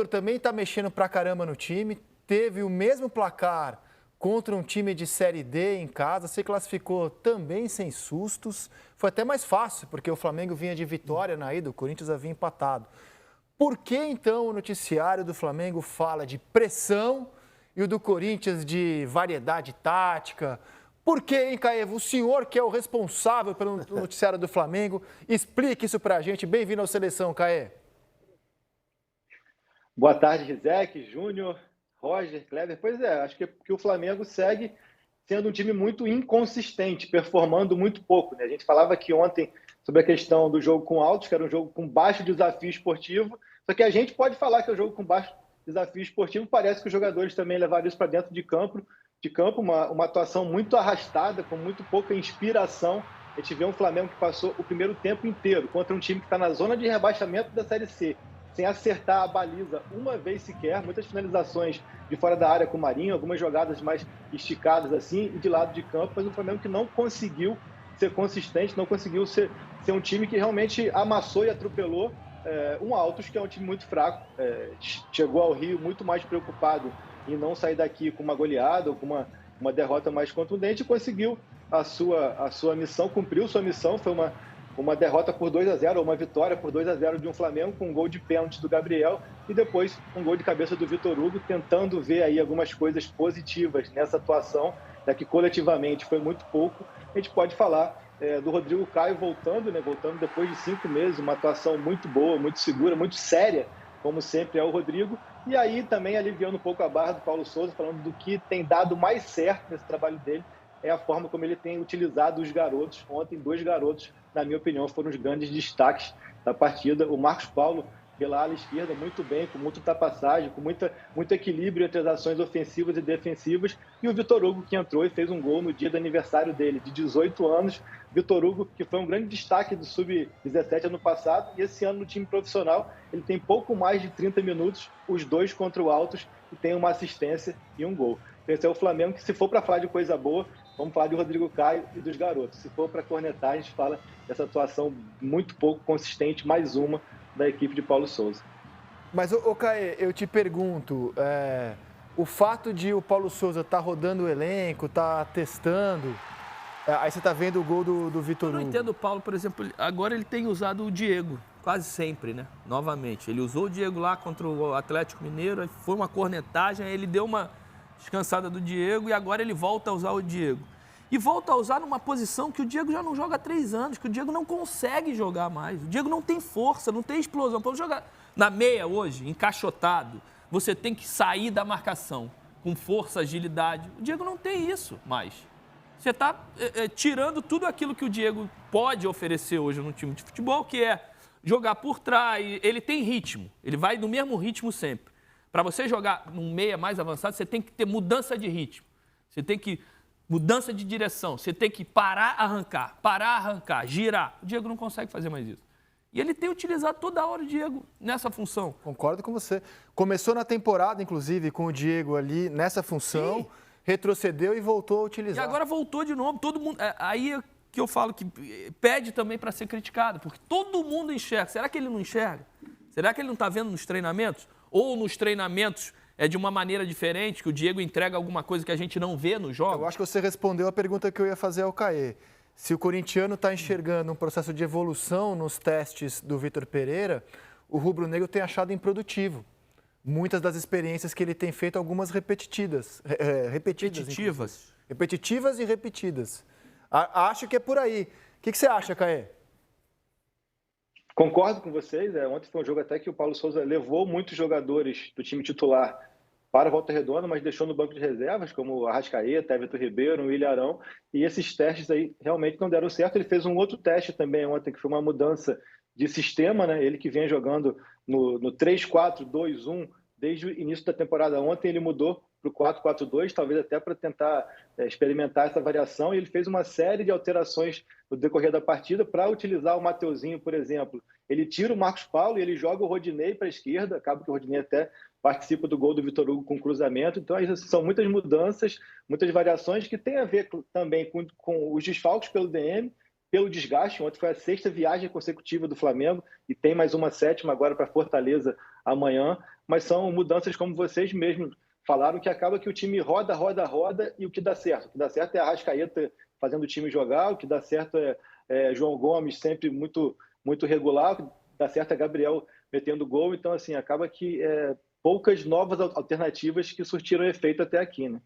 Vitor também está mexendo pra caramba no time, teve o mesmo placar contra um time de Série D em casa, se classificou também sem sustos. Foi até mais fácil, porque o Flamengo vinha de vitória na ida, o Corinthians havia empatado. Por que, então, o noticiário do Flamengo fala de pressão e o do Corinthians de variedade tática? Por que, hein, Caevo? O senhor que é o responsável pelo noticiário do Flamengo, explique isso pra gente. Bem-vindo ao Seleção, Caê. Boa tarde, Rizek, Júnior, Roger, Kleber. Pois é, acho que o Flamengo segue sendo um time muito inconsistente, performando muito pouco, né? A gente falava aqui ontem sobre a questão do jogo com altos, que era um jogo com baixo desafio esportivo, só que a gente pode falar que é um jogo com baixo desafio esportivo, parece que os jogadores também levaram isso para dentro de campo uma atuação muito arrastada, com muito pouca inspiração. A gente vê um Flamengo que passou o primeiro tempo inteiro contra um time que está na zona de rebaixamento da Série C, sem acertar a baliza uma vez sequer, muitas finalizações de fora da área com o Marinho, algumas jogadas mais esticadas assim, e de lado de campo, mas um Flamengo que não conseguiu ser consistente, não conseguiu ser um time que realmente amassou e atropelou um Altos, que é um time muito fraco, chegou ao Rio muito mais preocupado em não sair daqui com uma goleada ou com uma derrota mais contundente, e conseguiu a sua missão, cumpriu sua missão, foi uma derrota por 2-0, ou uma vitória por 2-0 de um Flamengo, com um gol de pênalti do Gabriel e depois um gol de cabeça do Vitor Hugo, tentando ver aí algumas coisas positivas nessa atuação, já que coletivamente foi muito pouco. A gente pode falar do Rodrigo Caio voltando depois de 5 meses, uma atuação muito boa, muito segura, muito séria, como sempre é o Rodrigo, e aí também aliviando um pouco a barra do Paulo Souza, falando do que tem dado mais certo nesse trabalho dele, é a forma como ele tem utilizado os garotos. Ontem, 2 garotos, na minha opinião, foram os grandes destaques da partida. O Marcos Paulo, pela ala esquerda, muito bem, com muita ultrapassagem, com muito equilíbrio entre as ações ofensivas e defensivas. E o Vitor Hugo, que entrou e fez um gol no dia do aniversário dele, de 18 anos. Vitor Hugo, que foi um grande destaque do Sub-17 ano passado, e esse ano no time profissional, ele tem pouco mais de 30 minutos, os 2 contra o Altos, e tem uma assistência e um gol. Esse é o Flamengo que, se for para falar de coisa boa, vamos falar de Rodrigo Caio e dos garotos. Se for para cornetar, a gente fala dessa atuação muito pouco consistente, mais uma, da equipe de Paulo Souza. Mas, Caê, eu te pergunto, o fato de o Paulo Souza estar rodando o elenco, estar testando, aí você está vendo o gol do Vitor Hugo. Eu não entendo o Paulo, por exemplo, agora ele tem usado o Diego, quase sempre, né? Novamente. Ele usou o Diego lá contra o Atlético Mineiro, aí foi uma cornetagem, aí ele deu uma descansada do Diego e agora ele volta a usar o Diego. E volta a usar numa posição que o Diego já não joga há 3 anos, que o Diego não consegue jogar mais. O Diego não tem força, não tem explosão. Para jogar na meia hoje, encaixotado, você tem que sair da marcação com força, agilidade. O Diego não tem isso mais. Você está tirando tudo aquilo que o Diego pode oferecer hoje no time de futebol, que é jogar por trás. Ele tem ritmo, ele vai no mesmo ritmo sempre. Para você jogar num meia mais avançado, você tem que ter mudança de ritmo. Você tem que mudança de direção. Você tem que parar, arrancar, girar. O Diego não consegue fazer mais isso. E ele tem utilizado toda hora o Diego nessa função. Concordo com você. Começou na temporada, inclusive, com o Diego ali nessa função, sim, retrocedeu e voltou a utilizar. E agora voltou de novo. Todo mundo. Aí é que eu falo que pede também para ser criticado, porque todo mundo enxerga. Será que ele não enxerga? Será que ele não está vendo nos treinamentos? Ou nos treinamentos de uma maneira diferente, que o Diego entrega alguma coisa que a gente não vê no jogo? Eu acho que você respondeu a pergunta que eu ia fazer ao Caê. Se o corintiano está enxergando um processo de evolução nos testes do Vitor Pereira, o rubro-negro tem achado improdutivo. Muitas das experiências que ele tem feito, algumas repetitivas. Repetitivas e repetidas. Acho que é por aí. O que você acha, Caê? Concordo com vocês. Ontem foi um jogo até que o Paulo Souza levou muitos jogadores do time titular para a Volta Redonda, mas deixou no banco de reservas, como o Arrascaeta, Everton Ribeiro, o Willian Arão, e esses testes aí realmente não deram certo. Ele fez um outro teste também ontem, que foi uma mudança de sistema, né? Ele que vinha jogando no 3-4-2-1 desde o início da temporada. Ontem ele mudou para o 4-4-2, talvez até para tentar experimentar essa variação, e ele fez uma série de alterações no decorrer da partida para utilizar o Mateuzinho, por exemplo. Ele tira o Marcos Paulo e ele joga o Rodinei para a esquerda, acaba que o Rodinei até participa do gol do Vitor Hugo com cruzamento. Então, são muitas mudanças, muitas variações que têm a ver também com os desfalques pelo DM, pelo desgaste. Ontem foi a 6ª viagem consecutiva do Flamengo e tem mais uma 7ª agora para Fortaleza amanhã. Mas são mudanças, como vocês mesmos falaram, que acaba que o time roda e o que dá certo. O que dá certo é a Arrascaeta fazendo o time jogar, o que dá certo é João Gomes sempre muito regular, o que dá certo é Gabriel metendo gol. Então, assim, acaba que poucas novas alternativas que surtiram efeito até aqui, né?